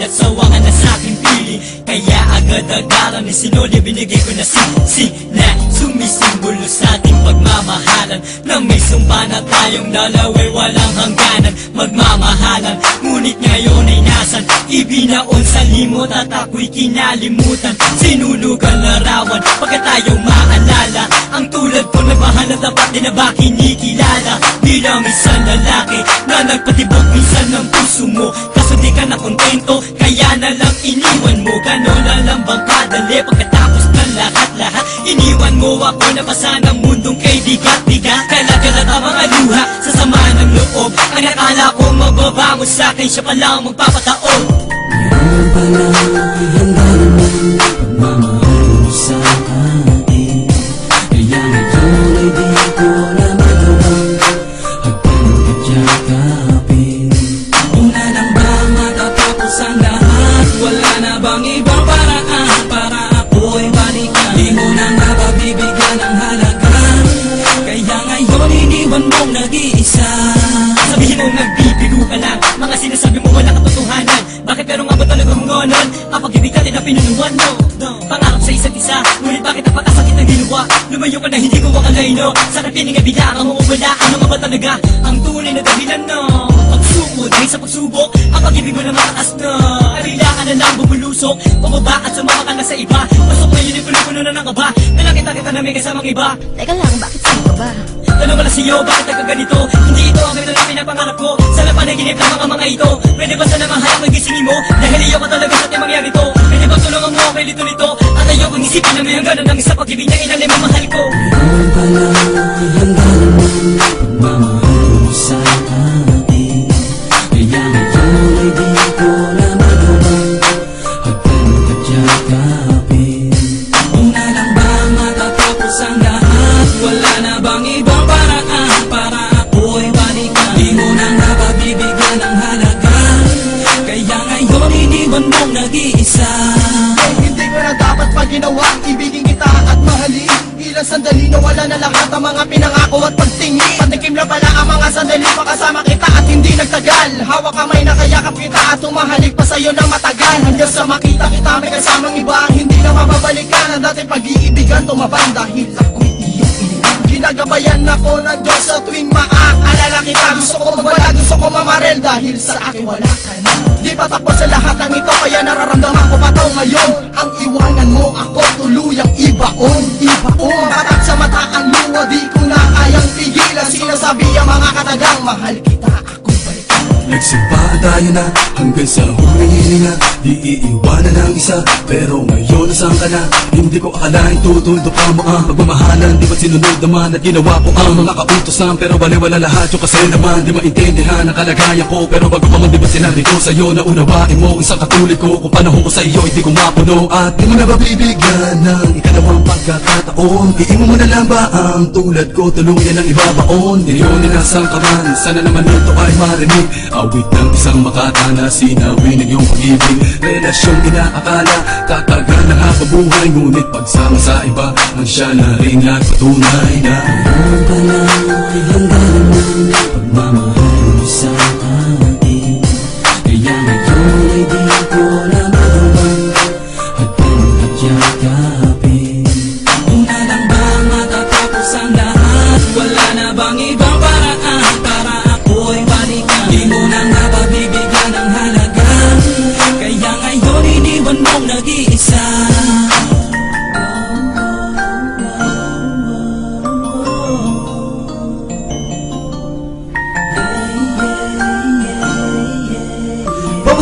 at sawa ka na sa'king piling. Kaya agad-agaran ni sinuli binigay ko na na sumisimbolo sa ating pagmamahalan. Nang may sumpa na tayong dalawa'y walang hangganan magmamahalan. Ngunit ngayon ay nasan, ibinaon sa limot at ako'y kinalimutan. Sinulugan larawan pagka tayong maalala. Ang tulad ko nagmahal na dapat din na ba kinikilala bilang isang lalaki na nagpatibok minsan ng puso mo. Kaso di ka na kontento, kaya na lang iniwan mo. Ganon na lang bang kadali pagkatapos ng lahat-lahat? Iniwan mo ako na basa ng mundong kay bigat-bigat. Kalagalat ang mga luha sa sama ng loob. Ang akala ko mababangon sa'kin, siya palang magpapataon. Ngayon pala handa naman pagmamahal mo sa akin. Kaya ngayon ay di ko na magawang hagkan-kadyakapin. Una lang ba matatapos ang lahat? Wala na bang ibang paraan para ako'y balikan? Di mo na napabibigyan ng halaga, kaya ngayon iniwan mong nag-iisa. Sabihin mo nagbibigo ka lang, mga sinasabi mo wala katotohanan. Bakit pero nga ba talaga mong ganon? Ang pag-ibig natin na pinunuan mo, pangarap sa isa't isa, ngunit bakit ang pagkasakit ang ginawa? Lumayo ka na hindi ko akalay, no? Sa kapiling ay bilangan mo o wala, ano nga ba talaga ang tunay na dahilan, no? Pagsukod dahil sa pagsubok, ang pag-ibig mo na mataas na arila ka na lang bumulusok, pababa at sumama ka na sa iba. Pasok na yun ay puno-puno na ng kaba, nalakita-kita na may kasamang iba. Teka lang, bakit sa'yo ka ba? Tanong wala sa'yo, bakit nagkaganito? Hindi ito ang ganda na pinapangarap ko. Sa napanaginip ng mga ito, pwede ba sana mahalak na gisingin mo? Dahil ayaw ka talaga sa ating mangyari to. Pwede ba tulungan mo ako lito nito? At ayaw kong isipin na may hangganan ng isa pag-ibig na inalim ang mahal ko. Ngayon pala handa naman pagmamahal mo sa akin. Kaya ngayon ay di ko na magawang hagkan-kadyakapin. Una lang ba matatapos ang lahat? Wala na bang ibang paraan para ako'y balikan? Di mo na napabibigyan ng halaga, kaya ngayon iniwan mong nag-iisa. Hindi ko na dapat pa ginawang ibigin kita at mahalin. Ilang sandali na wala na lahat ang mga pinangako at pagtingin. Patikim na pala ang mga sandali pakasama kita at hindi nagtagal. Hawak kamay na kayakap kita at tumahalik pa sa'yo ng matagal. Hanggang sa makita kita may kasamang iba, hindi na mababalikan ang dating pag-iibigan tumabang dahil ako'y iyong iniwan. Ginagabayan ako ng Diyos sa tuwing maaalala kita. Gusto ko magwala, gusto ko mamarel dahil sa akin wala ka na. Di pa tapos sa lahat ng ito, kaya nararamdaman ko pa to ngayon. Ang iwanan mo ako tuluyang ibaon. Batak sa mata ang luwa, di ko na kayang pigilan. Sinasabi ang mga katagang mahal kita, ako'y balikan. Nagsimpa tayo na hanggang sa huling hininga. Di iiwanan ng isa, pero ngayon nasaan ka na? Hindi ko akalain tutuldo pa mo ang pagmamahalan. Di ba't sinunod naman at ginawa ko ang mga kautosan? Pero baliwala lahat yung kasi naman di maintindihan ang kalagayan ko. Pero bago pa man di ba't sinabi ko sa'yo na unawain mo isang katulad ko? Kung panahon ko sa'yo hindi ko mapuno at di mo na mabibigyan ng ikalawang pagkakataon. Iimo mo na lang ba ang tulad ko? Tuluyan ang ibabaon. Milyon na nasang ka man, sana naman ito ay marinig. Awit ng isang makata na sinawi ng iyong pag-ibig. Relasyong inaakala tatagal ng habang buhay, ngunit pagsama sa iba ang siya na rin nagpatunay na ngayon pala ay handa naman pagmamahal mo sa akin. Kaya ngayon ay di ko na magawang hagkan-kadyakapin. Una lang ba matatapos ang lahat? Wala na bang ibang paraan para ako'y balikan? Di mo na napabibigyan ng halaga, kaya ngayon iniwan mong nag-iisa.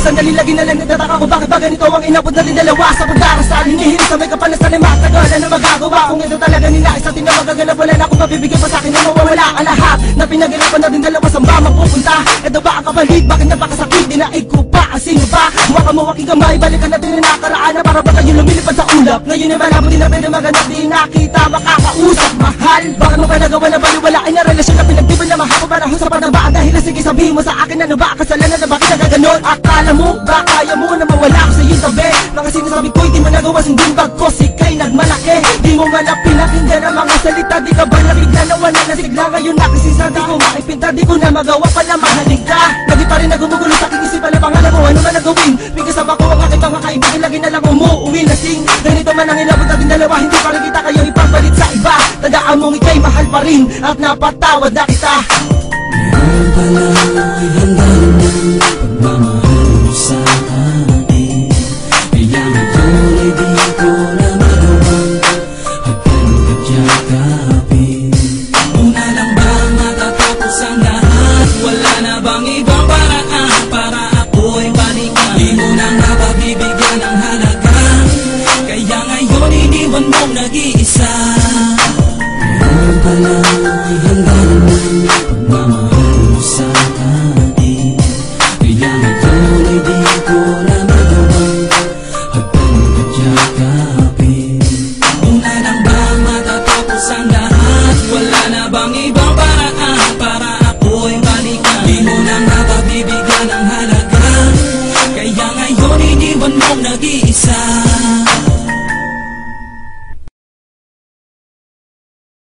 Sandali lagi na lang nagtataka ko bakit ba ganito ang inabot natin dalawa sa pagdarasal. Hinihintay sa may kapanasan ay matagal na magagawa. Kung ito talaga ninais atin na magaganap, wala na akong mabibigyan pa sa'kin na mawawala ang lahat na pinag-irapan natin dalawa. Saan ba mapupunta? Ito ba ang kapalit? Bakit napakasakit? Dinaig ko pa ang sino ba? Huwag ka mo aking kamay, balikan natin na nakaraan na para ba tayo lumilipad sa ulap. Ngayon ay malabo din na pwede maganap, di nakita makakausap. Mahal, bakit mo pa nagawa na baliwalain na relasyon na pinagtipan na mahaba panahon sa panabaan? Dahil sige sabihin mo sa akin ano ba kasalanan na bakit nagaganon? Akala mo ba kaya mo na mawala ako sa iyong tabi? Mga sinasabi ko'y di mo nagawa, sundin bagkos ika'y nagmalaki. Di mo man pinakinggan ang mga salita, di ka ba nabigla na wala na sigla? Ngayon nakisisa, di ko maipinta, di ko na magawa pala mahalig ka. Lagi pa rin nagumugulo sa aking isip, pala pangalan mo, ano man nagawin? Bigay sa ko ang aking mga kaibigan, lagi na lang umuuwi lasing. Ganito man ang inabot natin dalawa, hindi pa rin kita kayo ipapalit sa iba. Tandaan mong ika'y mahal pa rin at napatawad na kita. Ngayon pala ay handa naman pagmamahal mo sa akin. Kaya ngayon ay di ko na magawang hagkan-kadyakapin. Una lang ba matatapos ang lahat? Wala na bang ibang paraan para ako'y balikan? Di mo na nga ba bibigyan ng halaga? Kaya ngayon iniwan mong nag-iisa. Ngayon pala ay handa naman pagmamahal mo sa akin. Kaya ngayon ay di ko na magawang hagkan-kadyakapin. Una lang ba matatapos ang lahat? Wala na bang ibang